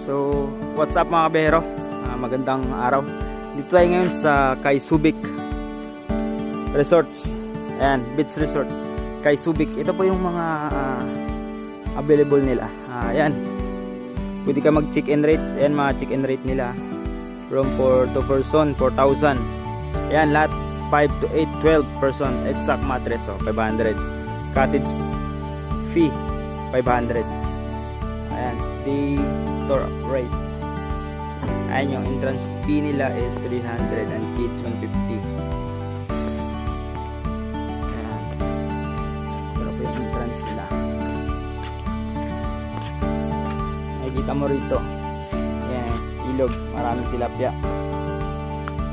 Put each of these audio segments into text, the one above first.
So, what's up mga kabehero? Magandang araw. Dito tayo ngayon sa Kay Subic Resorts. Ayan, Beach Resort Kay Subic. Ito po yung mga available nila. Ayan, pwede ka mag check-in rate. Ayan, mga check-in rate nila. Room for 2 person, 4,000. Ayan, lahat 5 to 8, 12 person. Exact mattress, 500. Cottage fee 500. Ayan, the store rate. Ayan, yung entrance fee nila is 300 and kids 150. Ayan, pero po yung entrance nila. Nakikita mo rito, ayan, ilog, maraming tilapia.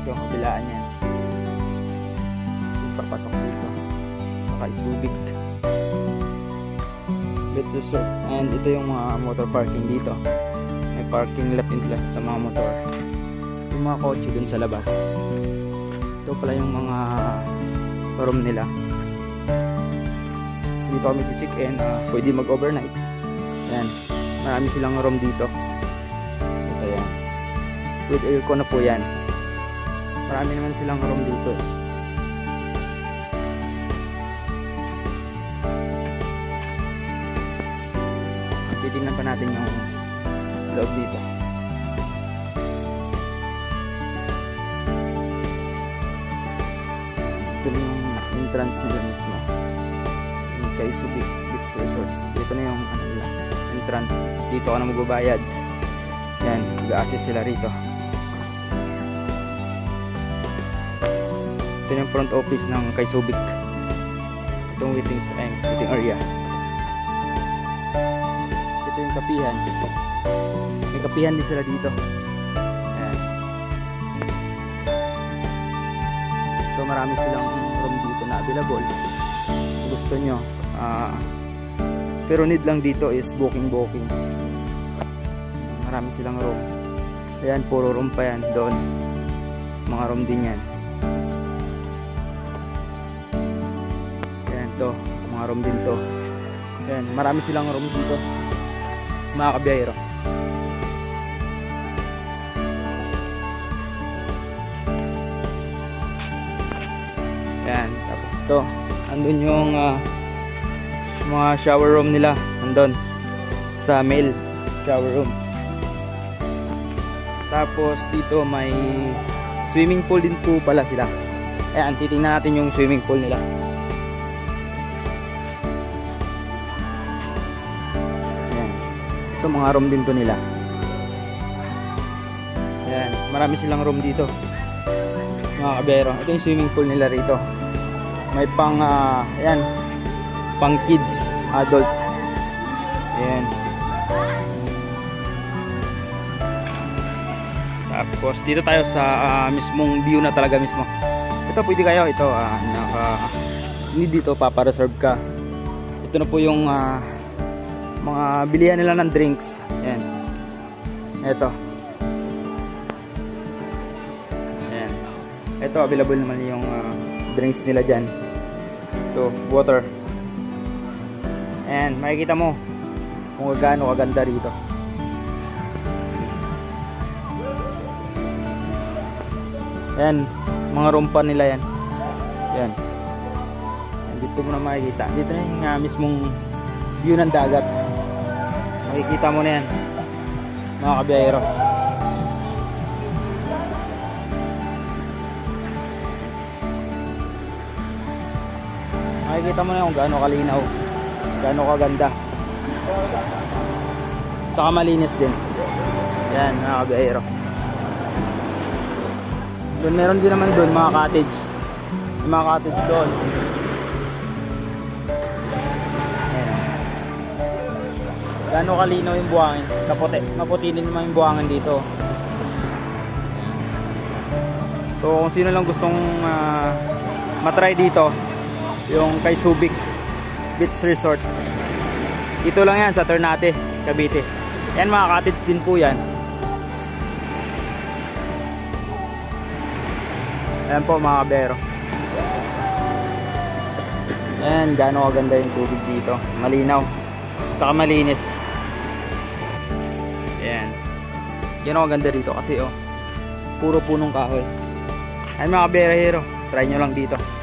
Yung kabilaan yan, yung papasok dito sa Kay Subic Beach Resort. And ito yung mga motor parking dito. May parking lot din sa mga motor. Yung mga kotse dun sa labas. Ito pala yung mga room nila. Dito kami check-in. Pwede mag-overnight. Ayan, marami silang room dito. Ito yan, with aircon na po yan. Marami naman silang room dito. Titignan pa natin yung loob dito. Ito yung entrance nila mismo, yung Kay Subic Beach Resort. Dito na yung entrance. Dito ka na magbabayad. Yan, mag-a-assist sila rito. Ito yung front office ng Kay Subic. Itong waiting area. Ito yung kapihan. May kapihan din sila dito. Ayan. So marami silang room dito na available. Kung gusto nyo, pero need lang dito is booking. Marami silang room. Ayan, puro room pa yan doon. Mga room din yan. Ayan, to mga room din to. Ayan, marami silang room dito mga kabiyahero. Yan, tapos ito, andun yung mga shower room nila, andun sa male shower room. Tapos dito may swimming pool din po pala sila. Ayan, titingnan natin yung swimming pool nila. Ito mga room din to nila. Ayan, marami silang room dito mga kabiyahero. Ito yung swimming pool nila rito. May pang ayan, pang kids, adult. Ayan. Tapos dito tayo sa mismong view na talaga mismo. Ito pwede kayo, ito hindi dito papa-reserve ka. Ito na po yung mga bilihan nila ng drinks. Ayan, ito. Ayan, ito available naman yung drinks nila dyan. Ito, water. Ayan, makikita mo kung gaano kaganda rito. Ayan, mga room pa nila yan. Ayan, dito mo na makikita. Dito na yung mismong view ng dagat. Makikita mo na yan mga kabiyahero. Makikita mo na kung gaano kalinaw, gaano kaganda, tsaka malinis din. Yan mga kabiyahero. Doon meron din naman doon mga cottage. Yung mga cottage doon. Gaano kalinaw yung buhangin. Maputi din naman yung buhangin dito. So kung sino lang gustong matry dito, yung Kay Subic Beach Resort, ito lang yan sa Ternate, Cavite. Yan, mga cottage din po yan. Ayan po mga kabiyahero. Ayan, gaano kaganda yung tubig dito. Malinaw, saka malinis. Ayan. Yan ang maganda dito kasi puro punong kahoy. Ayan mga kabiyahero, try nyo lang dito.